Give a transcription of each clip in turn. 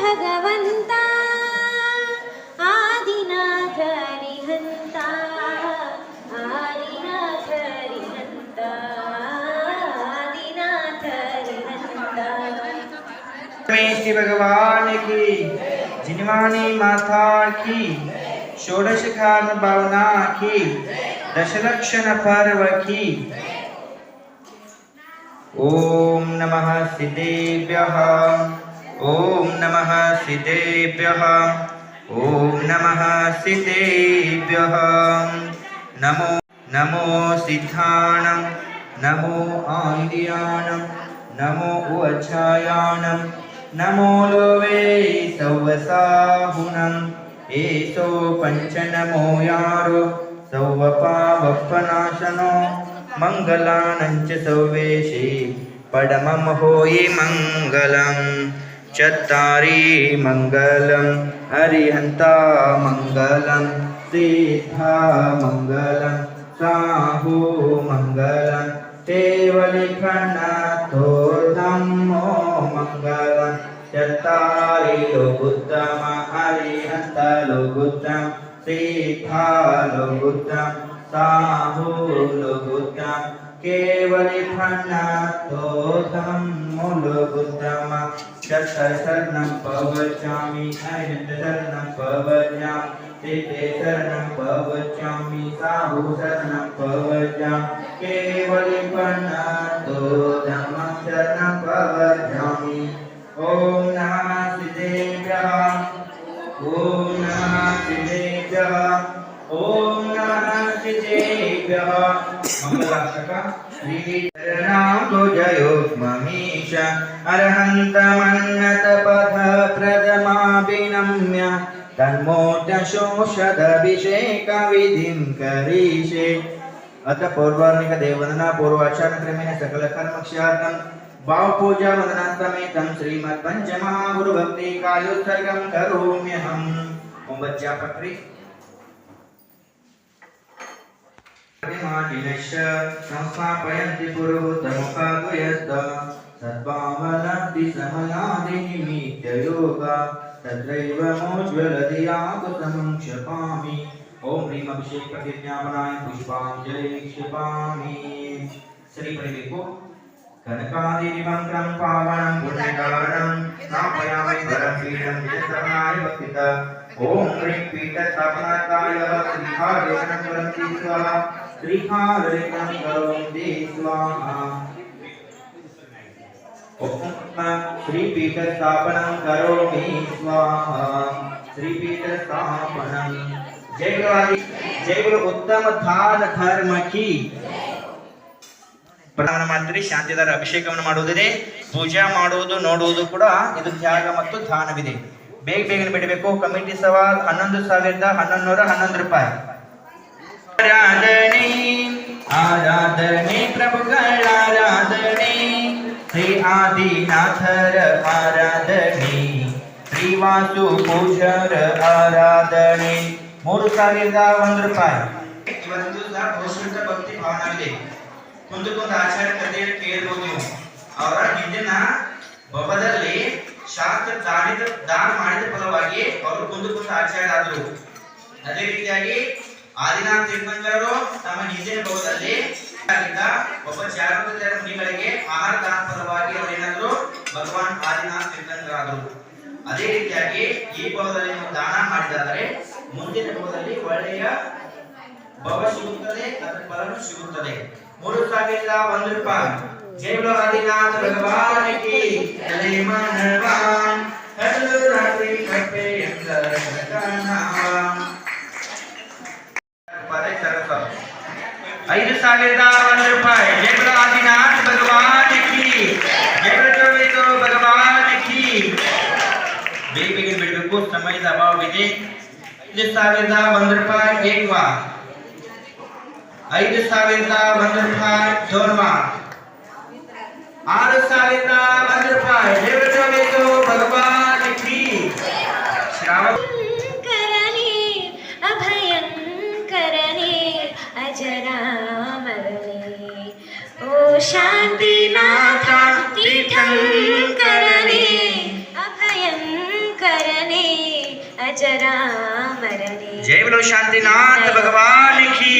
ಭಗವಂತ ಆದಿನಾಥ ಹರಿಹಂತ ಆದಿನಾಥ ಹರಿಹಂತ ಆದಿನಾಥ ಹರಿಹಂತ। श्री भगवान की जिनवानी माता की षोडश काल भावना की दशलक्षण पर्व की। ओम नमः सिद्धेभ्यः ओम नमः सिद्धेभ्यः ओम नमः सिद्धेभ्यः। नमो नमो सिद्धाणं नमो आर्याणं नमो उच्चायाणं नमो लोवे सौवसाहुनं एसो पंचनमो यारो सौवपावपनाशनो मंगलानंच सौवेशे पडमं होयि मंगलं चत्तारि मंगलं हरिहंता मंगलं सिद्धा मंगलं साहु मंगलं केवलिखन्नाथो धम्मो मंगलं चत्तारि लोकोत्तम हरिहंत लोकोत्तम सिद्धा लोकोत्तम साहु लोकोत्तम केवलिखन्नाथो धम्मो लोकोत्तम। शरणं प्रवचामि अनन्त शरणं प्रवचामि सिद्धे शरणं प्रवचामि साहु शरणं प्रवचामि केवलिखन्नाथो धम्मं शरणं प्रवचामि। ओम नमः सिद्धेभ्यः ओम नमः सिद्धेभ्यः ओम नमः सिद्धेभ्यः। मंगलाष्टक श्री नाम तो जयोक्ममीश अरहन्तमन्नत पथ प्रदमाभिनम्य तन्मोर्धशोषदभिषेक विधिं करिष्ये। अत पौर्वार्णिक देववंदना पूर्वाचार क्रमेण सकल कर्म क्षयार्थं भाव पूजा वंदनान्तमेतं श्रीमद् पंचमहागुरु भक्ति कायोत्सर्गं करोम्यहम्। ओम बच्चा पत्री संस्थापयन्ति पुरोहितमुखाद्वयस्त सद्भावनब्धि समयादिनिमित्तयोगा तत्रैव मोज्ज्वलधियाकुतमं क्षपामि। ओम ह्रीं अभिषेक प्रतिज्ञापनाय पुष्पाञ्जलि क्षिपामि। श्री परिवेको कनकादिनिमन्त्रं पावनं पुण्यकारणं स्थापयामि वरं पीठं जयसमाय भक्तिता। ओम ह्रीं पीठस्थापनार्थाय श्रीहारेणं करोति स्वाहा श्रीहारेणं करोति स्वाहा। ओम श्रीपीठस्थापनं करोमि स्वाहा श्रीपीठस्थापनं। जय गुरु उत्तम दान धर्म की। ಪ್ರಧಾನ ಮಂತ್ರಿ ಶಾಂತಿದಾರ ಅಭಿಷೇಕವನ್ನು ಮಾಡುವುದಿದೆ, ಪೂಜಾ ಮಾಡುವುದು ನೋಡುವುದು ಕೂಡ ಇದು ತ್ಯಾಗ ಮತ್ತು ದಾನವಿದೆ. ಬೇಗನೆ ಬಿಡಬೇಕು. ಕಮಿಟಿ ಸವಾಲ್ 11,1111 ರೂಪಾಯಿ. ಆರಾಧನೆ ಆರಾಧನೆ ಪ್ರಭುಗಳ ಆರಾಧನೆ ಶ್ರೀ ಆದಿನಾಥರ ಆರಾಧನೆ ಶ್ರೀ ವಾಸು ಪೂಜಾರ ಆರಾಧನೆ 3,001 ರೂಪಾಯಿ. ಇವತ್ತು ಬಹುಶ್ರುತ ಭಕ್ತಿ ಭಾವನವಿದೆ. ಕುಂದುಕೊಂದು ಆಚಾರ್ಯ ಕಥೆಯನ್ನು ಕೇಳಬಹುದು ನೀವು. ಅವರ ಹಿಂದಿನ ಭವದಲ್ಲಿ ಶಾಸ್ತ್ರ ದಾನ ಮಾಡಿದ ಫಲವಾಗಿ ಅವರು ಕುಂದುಕೊಂದು ಆಚಾರ್ಯರಾದರು. ಅದೇ ರೀತಿಯಾಗಿ ಆದಿನಾಥ ತೀರ್ಥಂಕರರು ತಮ್ಮ ಹಿಂದಿನ ಭವದಲ್ಲಿ ಒಬ್ಬ ಜಾಗೃತ ಮುನಿಗಳಿಗೆ ಆಹಾರ ದಾನ ಫಲವಾಗಿ ಅವರು ಏನಾದ್ರು ಭಗವಾನ್ ಆದಿನಾಥ ತೀರ್ಥಂಕರಾದರು. ಅದೇ ರೀತಿಯಾಗಿ ಈ ಭವದಲ್ಲಿ ನೀವು ದಾನ ಮಾಡಿದರೆ ಮುಂದಿನ ಭವದಲ್ಲಿ ಒಳ್ಳೆಯ ಭವ ಸಿಗುತ್ತದೆ, ಅದರ ಫಲನು ಸಿಗುತ್ತದೆ. 3,001 ರೂಪಾಯಿ. जय बोलो आदिनाथ भगवान की जय। मनवान हल्लू रात्रि कपे अंदर नाम 5,001 ರೂಪಾಯಿ. जय बोलो आदिनाथ भगवान की जय बोलो भगवान की। ಬೇಗ ಬಿಡಬೇಕು, ಸಮಯದ ಅಭಾವವಿದೆ. 5,001 ರೂಪಾಯಿ एक बार, 5,001 ರೂಪಾಯಿ दोन बार, 6,001 ರೂಪಾಯಿ. जय बोलो भगवान की। श्रावण करणे अभयंकरणे अजरामरणे ओ शांतिनाथ तीर्थंकरणे अभयंकरणे ಅಜರಾಮರನೇ. ಜೈ ಬಲೋ ಶಾಂತಿನಾಥ ಭಗವಾನ್ ಕಿ.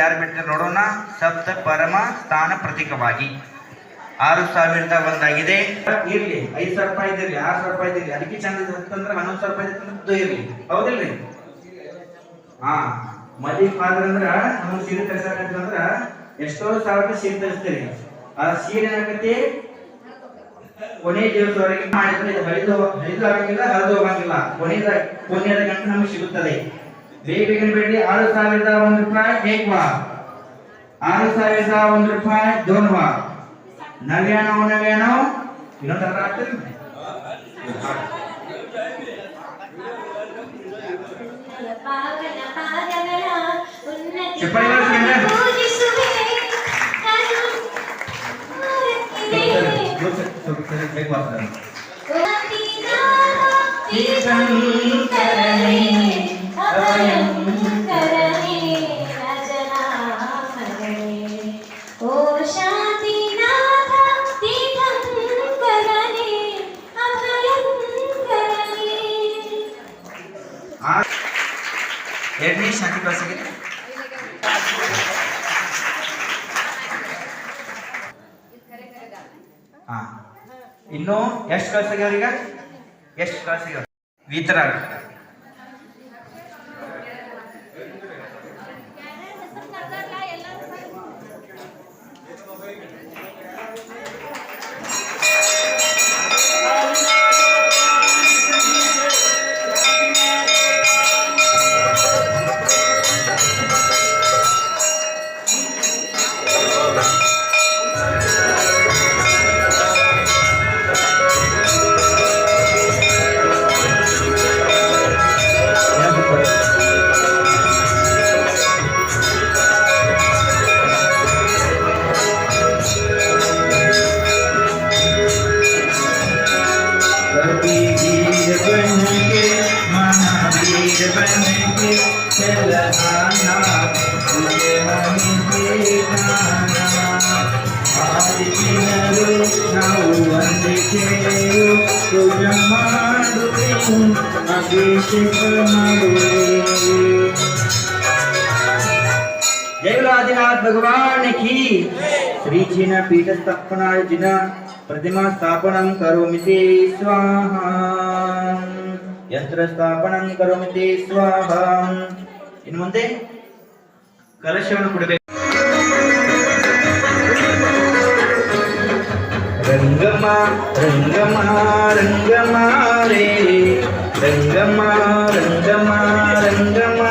ಯಾರು ಬಿಡ್ತಾರೆ ನೋಡೋಣ. ಸಪ್ತ ಪರಮ ಸ್ಥಾನ ಪ್ರತೀಕವಾಗಿ 6,001 ಇರ್ಲಿ. 5,000 ರೂಪಾಯಿ ಇದಿರ್ಲಿ, 6,000 ರೂಪಾಯಿ ಇದಿರ್ಲಿ, ಅದಕ್ಕೆ ಚಂದ ಅಂತಂದ್ರೆ 11,000 ರೂಪಾಯಿ ಇರ್ಲಿ. ಹೌದಿಲ್ರಿ? ಹಾ, ಮದಿ ಫಾದರ್ ಅಂದ್ರ ನಮ್ಗೆ ಸೀರೆ ತರ್ಸಕಂದ್ರ ಎಷ್ಟೋ ಸಾವಿರ ಸೀರೆ ತರಿಸ್ತೀರಿ. ಆ ಸೀರೆ ಏನಾಗತ್ತೆ ಕೊನೆ ದಿವಸವರೆಗೆ ಮಾಡಿದ್ರೆ ಇದು ಹರಿದು ಆಗಂಗಿಲ್ಲ, ಹರಿದು ಹೋಗಂಗಿಲ್ಲ. ಕೊನೆಯದ ಗಂಟೆ ನಮಗೆ ಸಿಗುತ್ತದೆ. ಬೇಗ ಬೇಡಿ. 6,001 ರೂಪಾಯಿ ಏಕ್ವಾ, 6,001 ರೂಪಾಯಿ ದೋನ್ವಾ, 99 ಇನ್ನೊಂದು ಅರ್ಥ ಆಗ್ತದೆ. ಪಾವನ ಪಾದಗಳ ಉನ್ನತಿ ಚಪ್ಪಾಳೆ ಪೂಜಿಸುವೆ ನಾನು ತೀರ್ಥಂಕರನೇ ಅಭಯಂಕರನೇ ಅಜರಾಮರನೇ. ಓ ಶಾಂತಿನಾಥ ತೀರ್ಥಂಕರನೇ ಅಭಯಂಕರನೇ. ಎರಡನೇ ಶಾಂತಿ ಕಳಿಸಿದೆ. ಹಾ, ಇನ್ನು ಎಷ್ಟು ಕಳ್ಸಾಗ್ಯಾವ? ಈಗ ಎಷ್ಟು ಕಳ್ಸಾಗ್ಯಾವ? ವಿತರಾಗ जय आदिनाथ भगवान की। श्री जी न पीठ स्थापनार्जिन प्रतिमा स्थापनं करोमि ते स्वाहा, यंत्र स्थापनं करोमि ते स्वाहा. इन ಮುಂದೆ ಕಲಶವನ್ನು ಕೊಡಬೇಕು. ರಂಗಮ ರಂಗಮ ರಂಗಮ ರೇ, ರಂಗಮ ರಂಗಮ ರಂಗಮ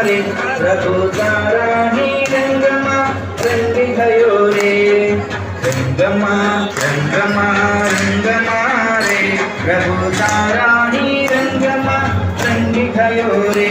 ರೇ, ಪ್ರಭು ತಾರಾಣಿ ರಂಗಮ ರಂಗಿ ಗಯೋ ರೇ, ರಂಗಮ ರಂಗಮ ರಂಗಮ ರೇ, ಪ್ರಭು ತಾರಾಣಿ ರಂಗಮ ರಂಗಿ ಗಯೋ ರೇ.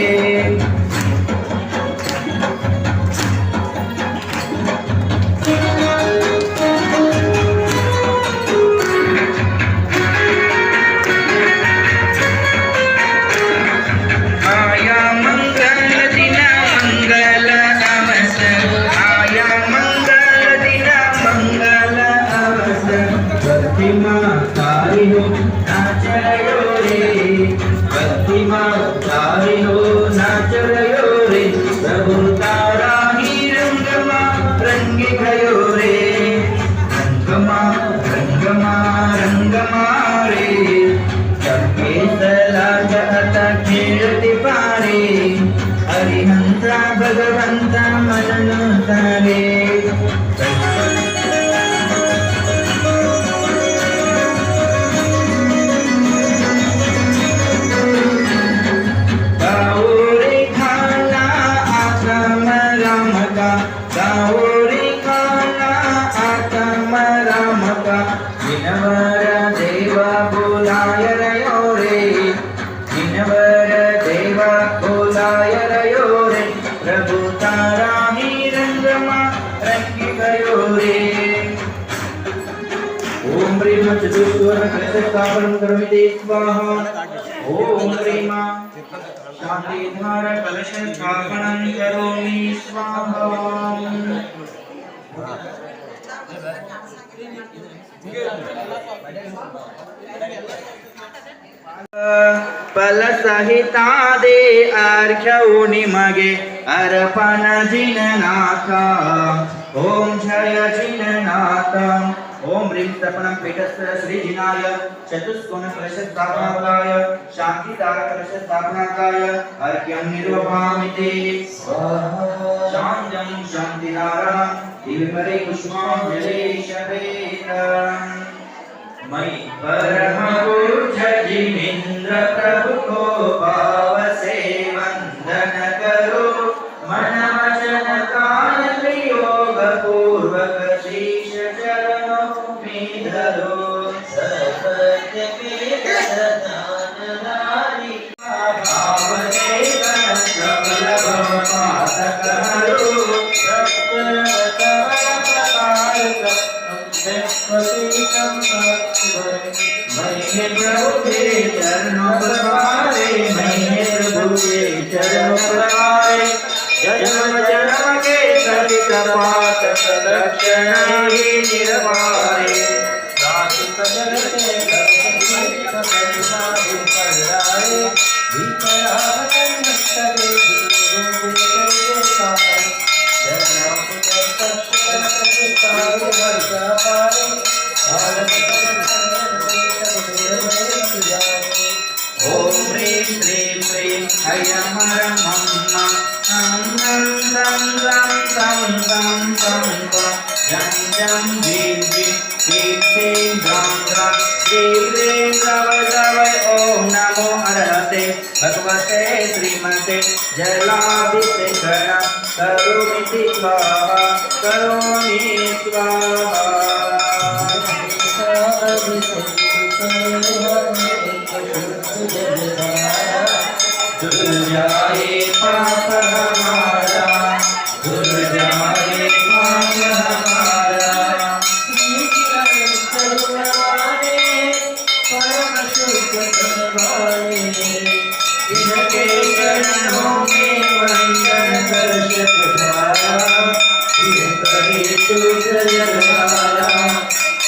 ಹರಿಹಂತ ಭಗವಂತ ಮನನು ತರೆ, गाओरे खाना आतम राम का, गाओरे खाना आतम राम का, विनवर देवा बोलाय रयो रे, विनवर देवा बोलाय रयो रे, प्रभु तारा ही रंगमा रंगी गयो रे. ओम ह्रीं चतुस्वर कलश स्थापनं करोमि ते स्वाहा. ओम ह्रीं शांतिधार कलश स्थापनं करोमि स्वाहा. ಫಲಸಹಿತಾದೆ ಅರ್ಘ್ಯವು ನಿಮಗೆ ಅರ್ಪಣ ಜಿನನಾಥ ಓಂ ಜಯ ಜಿನನಾಥ ओम ह्रीं तर्पणं पीठस्थ श्रीजिनाय चतुष्कोण कलश स्थापनाय शांतिदायक कलश स्थापनाय अर्घ्यं निर्वहामि ते स्वाहा शान्तं शान्तिदारः दिव्यपरे पुष्पाञ्जलि शपेत मयि परमपूज्य जिनेन्द्र प्रभु को भाव से वंदन करो मन वचन काय योग पूर्वक शीश चरणों में धरो सर्वज्ञ के दानधारी भाव से सबल भव पातक हरो महीने प्रभु के चरणों पधारे महीने प्रभु के चरणों पधारे जन्म जन्म के सहित पातक दक्षिण ही निर्वारे राशिक जल के ओम ह्रीं श्रीं श्रीं ऐं हरं मम ं ं ं ं ं ं जं जं जीं जीं क्लीं क्लीं ग्रां ग्रां श्रीं क्लीं द्रव द्रव ओम नमो अर्हते भगवते श्रीमते जलाभिषेकं करोमि स्वाहा करोमि स्वाहा धुल जाए पाप हमारा धुल जाए पाप हमारा परम शुद्ध करवाए इनके चरणों में वंदन दर्शक द्वारा इन करे शुद्ध जलधारा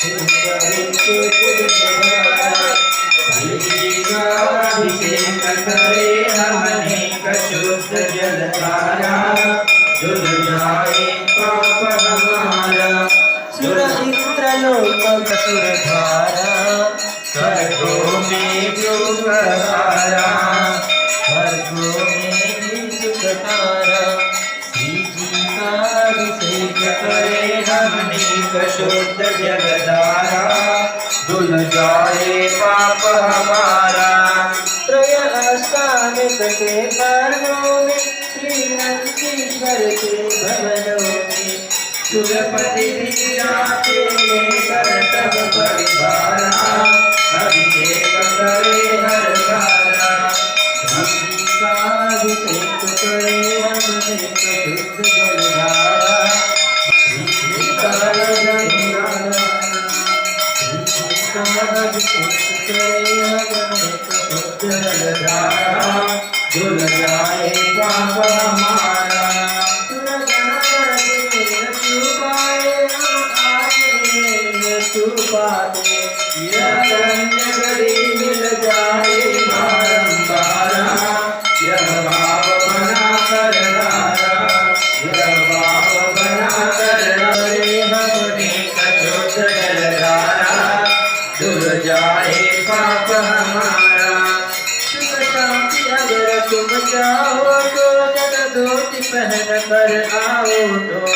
इन करे शुद्ध जलधारा अभिषेक करे हमने शुद्ध जलधारा धुल जाए पाप हमारा सुर इंद्र लोक सुरधारा स्वर्गों में सुखधारा स्वर्गों में सुखधारा श्री जी का अभिषेक करे हमने शुद्ध जलधारा धुल जाए पाप हमारा त्रय स्थानिक के कर्मों में श्रीनंदीश्वर के भवनों में सुरपति जाते कर सब परिवारा अभिषेक करे हर बारा श्री का अभिषेक करे हमने शुद्ध जलधारा श्री का जलधारा धुल जाए पाप हमारा मिल जाए बारंबारा यह भाव बना कर यह भाव बना कर हमने शुद्ध जलधारा धुल जाए पाप हमारा सुख शांति अगर तुम चाहो तो जगदोति पहन कर आओ तो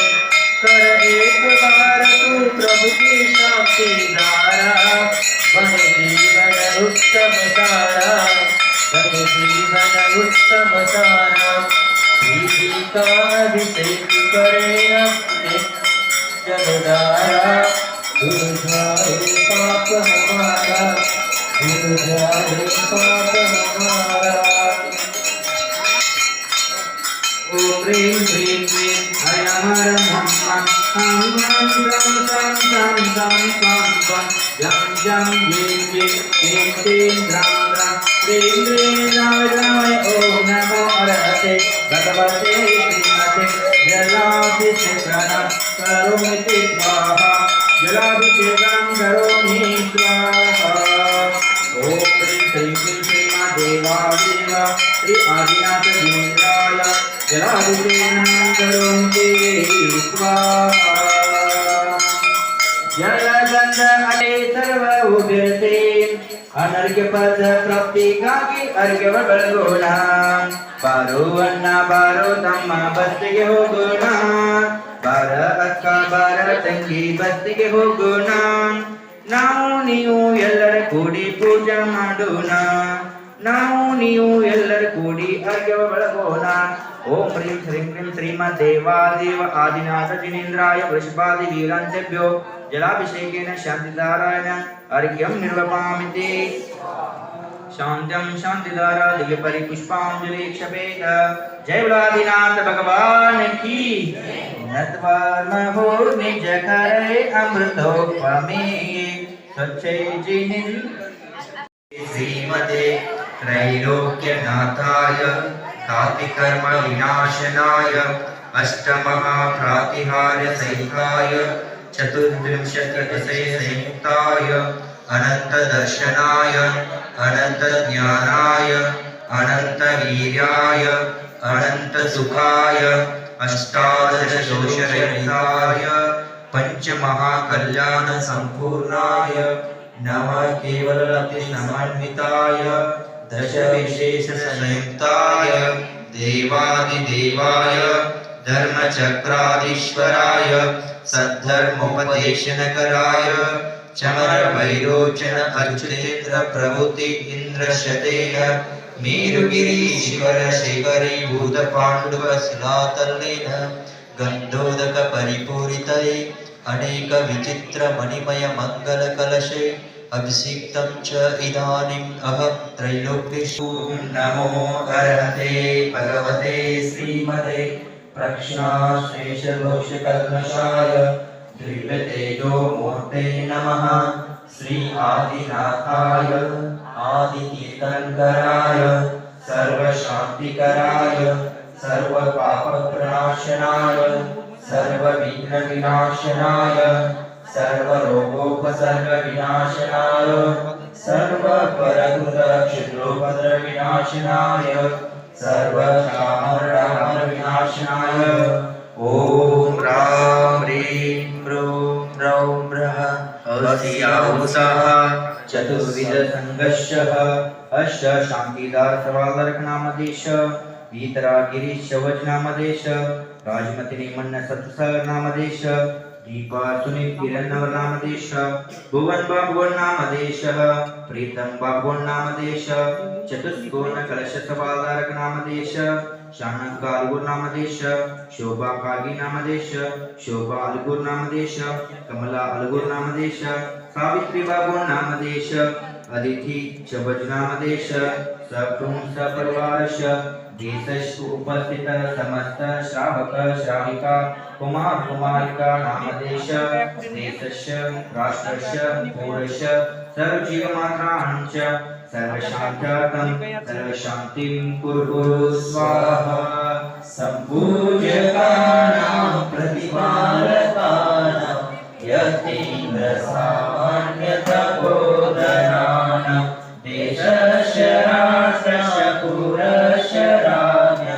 कर एक बार तू प्रभु की शांति धारा बन जीवन उत्तम सारा बन जीवन उत्तम सारा श्री जी का अभिषेक करे अपने जलधारा धुल जाए पाप हमारा धुल जाए पाप हमारा ओम ह्रीं श्रीं श्रीं ऐं हरं मम ं ं ं ं जं जं जीं जीं क्लीं क्लीं ग्रां ग्रां श्रीं क्लीं द्रव द्रव ओम नमो अर्हते भगवते श्रीमते जलाभिषेकं करोमि स्वाहा जलाभिषेकं करोमि स्वाहा ओम ह्रीं श्रीं श्रीं ಪದ ಪ್ರಾಪ್ತಿಗಾಗಿ ಅರ್ಘ್ಯವ ಬೆಳಗೋಣ. ಬಾರೋ ಅಣ್ಣ ಬಾರೋ ತಮ್ಮ ಬಸ್ತಿಗೆ ಹೋಗೋಣ. ಬಾರ ಅಕ್ಕ ಬಾರ ತಂಗಿ ಬಸ್ತಿಗೆ ಹೋಗೋಣ. ನಾವು ನೀವು ಎಲ್ಲರ ಕೂಡಿ ಪೂಜೆ ಮಾಡೋಣ. ನಾವು ನೀವು ಎಲ್ಲರ ಕೂಡಿ ಅರ್ಘ್ಯವ ಬೆಳಗೋಣ. ಓಂ ಹ್ರೀಂ ಹ್ರೀಂ ಕ್ಲೀಂ ಶ್ರೀಮದ್ದೇವಾದೇವ ಆದಿನಾಥ ಜಿನೇಂದ್ರಾಯ ವೃಷಭಾದಿ ವೀರಾಂತೆಭ್ಯೋ ಜಲಾಭಿಷೇಕೇನ ಶಾಂತಿದಾರಾಯಣ अर्घ्यं निर्वपामिते. शांत्यं शांतिदारा दिव्य परिपुष्पांजलि क्षपेत. जय बलादिनाथ भगवान की. नत्वार्महो निज करे अमृतोपमे स्वच्छे जिनिन् श्रीमते त्रैलोक्यनाथाय कार्तिकर्म विनाशनाय अष्टमहाप्रातिहार्य सहिताय चतुर्विंशतिदशे संयुक्ताय अनंत दर्शनाय अनंत ज्ञानाय अनंत वीर्याय अनंत सुखाय अष्टादश दोषरहिताय पंच महाकल्याण संपूर्णाय नव केवल लक्ष्य समन्विताय दश विशेषण संयुक्ताय देवादिदेवाय धर्मचक्राधीश्वराय सद्धर्मोपदेशनकराय चमर वैरोचन अच्युतेन्द्र प्रभुति इंद्रशतेन मेरुगिरीश्वर शिखरी भूत पाण्डव शिलातल्लेन गन्धोदक परिपूरितये अनेक विचित्र मणिमय मंगल कलशे अभिषिक्तं च इदानीम् अहं त्रैलोक्येषु. नमो अर्हते भगवते श्रीमते प्रक्षाशेषदोषकल्मषाय दिव्यतेजो मूर्ते नमः. श्री आदिनाथाय आदितीर्थंकराय सर्वशान्तिकराय सर्वपापप्रणाशनाय सर्वविघ्नविनाशनाय सर्वरोगोपसर्गविनाशनाय सर्वपरकृतक्षुद्रोपद्रविनाशनाय सर्वकामरामरविनाशनाय. ओम राम ह्रीं ह्रूं ह्रौं ह्रः अस्याहुषः चतुर्विध संघर्षः अश्च शांतिदार सवालर्क नामदेश वीतरागिरीश वचनामदेश राजमति निमन्न सत्सर नामदेश दीपा सुनील किरणवर नामदेश भुवन बाबुवन नामदेश प्रीतम बाबुवन नामदेश चतुष्कोण कलश सवालर्क नामदेश शानका अलगुर नामदेश शोभा कागी नामदेश शोभा अलगुर नामदेश कमला अलगुर नामदेश सावित्री बाबू नामदेश अदिति शबज नामदेश सकुं सपरिवारश देशस्थ उपस्थित समस्त श्रावक श्राविका कुमार कुमारिका नामदेश देशस्य राष्ट्रस्य पूरस्य सर्वजीव मात्रांच सर्वशान्त्यर्थं सर्वशान्तिं कुरु स्वाहा. सम्पूज्यकानां प्रतिपालकानां यतीन्द्र सामान्यतपोधनानां देशस्य राष्ट्रस्य पुरस्य राज्ञ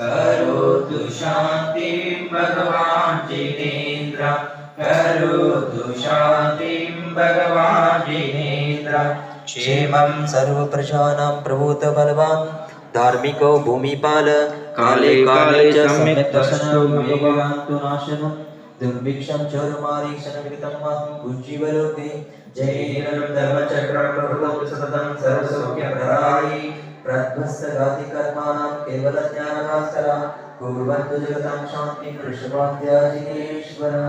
करोतु शान्तिं भगवान् जिनेन्द्र. करोतु शान्तिं भगवान् जिनेन्द्र. क्षेमं सर्वप्रजानां प्रभूत बलवान् धार्मिको भूमिपाल काले काले च सम्यक् दर्शनो भगवान्तु नाशनं दुर्भिक्षं चोरमारीक्षणविदितं मां उज्जीवलोके. जय धर्मचक्रप्रभुतं सततं सर्वसौख्यप्रदायि प्रध्वस्तघातिकर्माणां केवलज्ञानभास्करा कुर्वन्तु जगतां शान्तिं वृषभाद्याजिनेश्वरा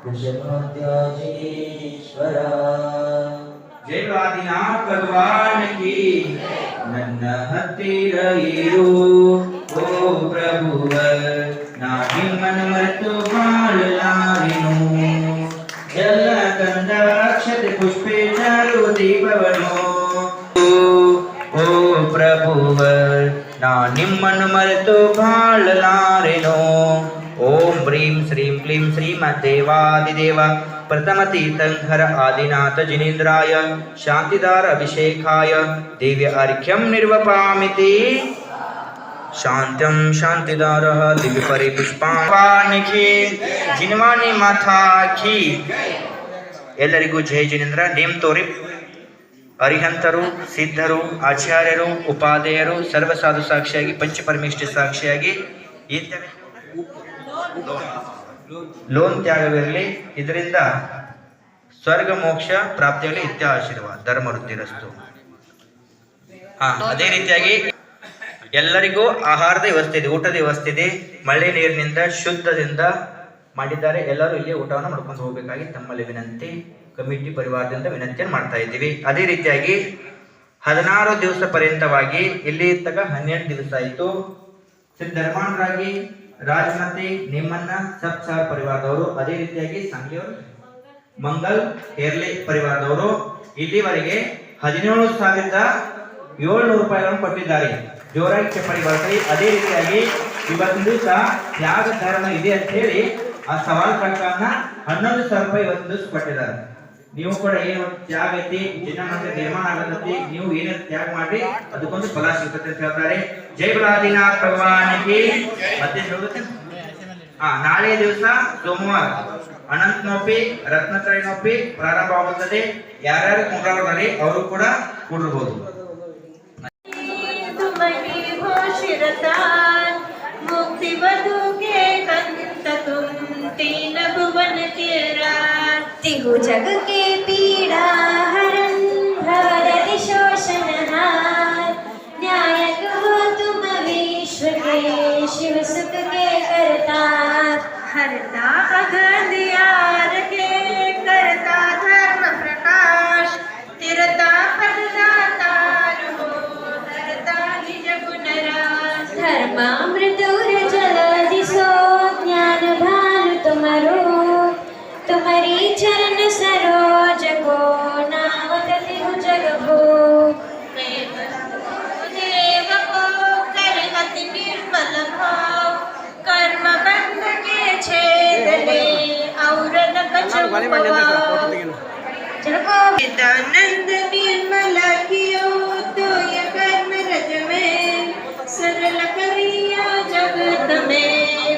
वृषभाद्याजिनेश्वरा. जय आदिनाथ भगवान की. ನನ್ನ ಹತ್ತಿರ ಇರು ಓ ಪ್ರಭುವ ನಾ ನಿಮ್ಮನ್ನು ಮರೆತು ಬಾಳಲಾರೆನು. ಜಲ ಗಂಧ ಅಕ್ಷತೆ ಪುಷ್ಪೆ ಚಾರು ದೀಪವನು ಓ ಪ್ರಭುವ ನಾ ನಿಮ್ಮನ್ನು ಮರೆತು ಬಾಳಲಾರೆನು. ओम ह्रीं श्रीं क्लीं श्रीमद्देवादिदेव प्रथम तीर्थंकर आदिनाथ जिनेन्द्राय शांतिदार अभिषेकाय दिव्य अर्घ्यं निर्वपामिति. शांत्यं शांतिदारः दिव्य परिपुष्पाणि जिनवानी माथा की. ಎಲ್ಲರಿಗೂ ಜೈ ಜಿನೇಂದ್ರ. ನೇಮ್ ತೋರಿ ಅರಿಹಂತರು, ಸಿದ್ಧರು, ಆಚಾರ್ಯರು, ಉಪಾಧ್ಯಾಯರು, ಸರ್ವಸಾಧು ಸಾಕ್ಷಿಯಾಗಿ, ಪಂಚಪರಮೇಷ್ಠಿ ಸಾಕ್ಷಿಯಾಗಿ ಈ ಲೋನ್ ತ್ಯಾಗವಿರಲಿ. ಇದರಿಂದ ಸ್ವರ್ಗ ಮೋಕ್ಷ ಪ್ರಾಪ್ತಿಯಲ್ಲಿ ನಿತ್ಯ ಆಶೀರ್ವಾದ. ಧರ್ಮವೃದ್ಧಿರಸ್ತು. ಅದೇ ರೀತಿಯಾಗಿ ಎಲ್ಲರಿಗೂ ಆಹಾರದ ವ್ಯವಸ್ಥೆ ಇದೆ, ಊಟದ ವ್ಯವಸ್ಥೆ ಇದೆ. ಮಳೆ ನೀರಿನಿಂದ ಶುದ್ಧದಿಂದ ಮಾಡಿದ್ದಾರೆ. ಎಲ್ಲರೂ ಇಲ್ಲಿ ಊಟವನ್ನು ಮಾಡ್ಕೊಂಡು ಹೋಗಬೇಕಾಗಿ ತಮ್ಮಲ್ಲಿ ವಿನಂತಿ, ಕಮಿಟಿ ಪರಿವಾರದಿಂದ ವಿನಂತಿಯನ್ನು ಮಾಡ್ತಾ ಇದ್ದೀವಿ. ಅದೇ ರೀತಿಯಾಗಿ 16 ದಿವಸ ಪರ್ಯಂತವಾಗಿ ಇಲ್ಲಿ ತಗ 12 ದಿವಸ ಆಯಿತು. ಶ್ರೀ ಧರ್ಮಾಂಡರಾಗಿ ರಾಜಮತಿ ನಿಮ್ಮನ್ನ ಸಪ್ಸಾರ್ ಪರಿವಾರದವರು, ಅದೇ ರೀತಿಯಾಗಿ ಸಂಗ್ಲಿಯವರು ಮಂಗಲ್ ಹೇರ್ಲೆ ಪರಿವಾರದವರು ಇಲ್ಲಿವರೆಗೆ 17,700 ರೂಪಾಯಿಗಳನ್ನು ಕೊಟ್ಟಿದ್ದಾರೆ. ಜೋರಾಗಿ ಚಪ್ಪಲಿ ಬರ್ತಾರೆ. ಅದೇ ರೀತಿಯಾಗಿ ಇವತ್ತಿನ ದಿವಸ ತ್ಯಾಗ ಧರ್ಮ ಇದೆ ಅಂತ ಹೇಳಿ ಆ ಸವಾಲ್ ಪ್ರಕಾರನ 11,000 ರೂಪಾಯಿ ಇವತ್ತಿನ ದಿವಸ ಕೊಟ್ಟಿದ್ದಾರೆ. ನೀವು ಕೂಡ ಏನು ತ್ಯಾಗ ಐತಿ, ಜನಮಂದಿರ ನಿರ್ಮಾಣ ಆಗತೈತಿ, ನೀವು ಏನೇನು ತ್ಯಾಗ ಮಾಡಿ ಅದಕ್ಕೊಂದು ಫಲ ಸಿಗುತ್ತೆ ಅಂತ ಹೇಳ್ತಾರೆ. ಜೈ ಬಲಾದಿನಾಥ್ ಭಗವಾನಿಗೆ. ಮತ್ತೆ ನಾಳೆ ದಿವಸ ಸೋಮವಾರ ಅನಂತನೋಪಿ ರತ್ನತ್ರಯನೋಪಿ ಪ್ರಾರಂಭ ಆಗುತ್ತದೆ. ಯಾರ್ಯಾರು ಕುಂಡ್ರಾವಳಿ ಅವರು ಕೂಡ ಕೂಡಿರಬಹುದು. मुक्ति बधु के कंत तुम तीन भुवन के राज, तिहु जग के पीड़ा हरण भवदति शोषण हार, न्यायक हो तुम विश्व के शिव सुख के करतार, हरता अघंधियार के करता धर्म प्रकाश, तिरता पददातार हो धरता निज गुण राज, धर्मामृतुर जल दिसो ज्ञान भानु तुमरो, तुम्हारी चरण सरोज को नावत तिहु जग भो, देव को कर अति निर्मल भाव, कर्म बंध के छेद ले और न कछु चिदानंद निर्मल कियो तो ये कर्म रज में, सरल करिया जगत में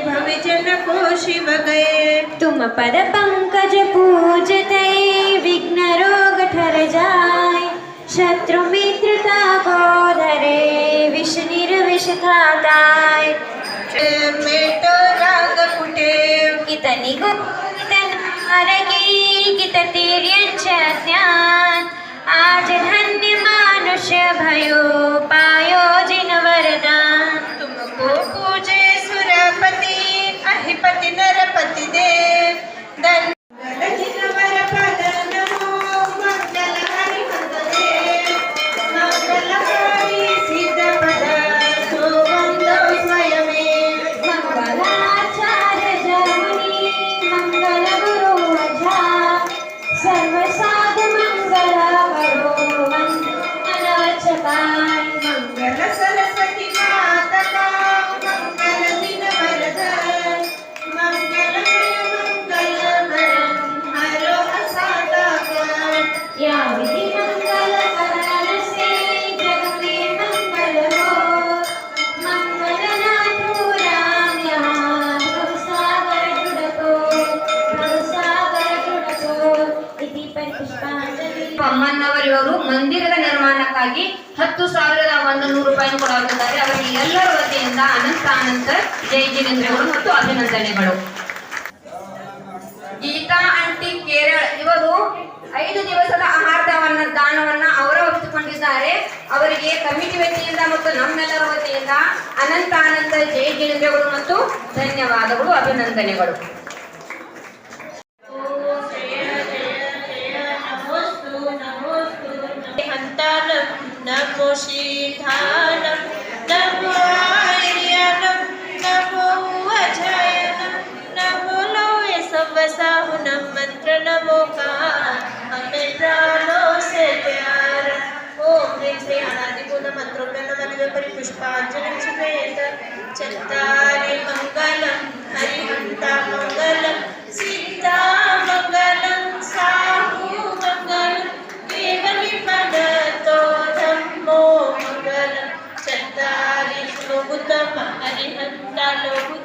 भव जन को शिव गए, तुम पद पंकज पूजते विघ्न रोग ठर जाय, शत्रु मित्रता को धरे विष निर्विष थाताय, मेटो राग कुटे कितनी गो कित तीर्यंच ज्ञान, आज धन्य मानुष्य भयो पायो जिन वरदान, तुमको पूजे सुरपति अधिपति नरपति देव, जिन वर पद नमो मंगल हरि मंगल सिद्ध पद सो वंदो स्वयं, मंगलाचार्य जमुनि मंगल गुरु अझा, सर्व साधु मंगल करो वंदन चपाय, मंगल सरस्वती माता का मंगल दिन वरदान, मंगल मंगल वरण हरो असादा ज्ञान, या विधि मंगल करण से जग में मंगल हो, मंगल नाथो राम यहाँ भवसागर जुड़को, भवसागर जुड़को इति पर पुष्पांजलि. ಅಮ್ಮನವರಿವರು ಮಂದಿರದ ನಿರ್ಮಾಣಕ್ಕಾಗಿ 10,100 ರೂಪಾಯಿ ಕೊಡಲಿದ್ದಾರೆ. ಅವರಿಗೆ ಎಲ್ಲರ ವತಿಯಿಂದ ಅನಂತ ಜೈ ಜಿನೇಂದ್ರಗಳು ಮತ್ತು ಅಭಿನಂದನೆಗಳು. ಗೀತಾ ಆಂಟಿ ಕೇರಳ ಇವರು 5 ದಿವಸದ ಆಹಾರದ ದಾನವನ್ನ ಅವರ ಒಪ್ಪಿಕೊಂಡಿದ್ದಾರೆ. ಅವರಿಗೆ ಕಮಿಟಿ ವತಿಯಿಂದ ಮತ್ತು ನಮ್ಮೆಲ್ಲರ ವತಿಯಿಂದ ಅನಂತ ಜೈ ಜಿನೇಂದ್ರಗಳು ಮತ್ತು ಧನ್ಯವಾದಗಳು, ಅಭಿನಂದನೆಗಳು. नमो शीधानम नमो आर्यनम नमो अजयनम नमो लोय सवसाहुनम मंत्र नमो का हमें प्राणों से प्यार, ओम ह्रीं श्री अनादिभूत मंत्रों नमः परि पुष्पांजलि समेत, चत्तारि मंगलम हरिहंता मंगलम सीता मंगलम साहू मंगलम केवली पदतो धम्मो मंगलम, चत्तारि लोकुतम हरिहंता लोकु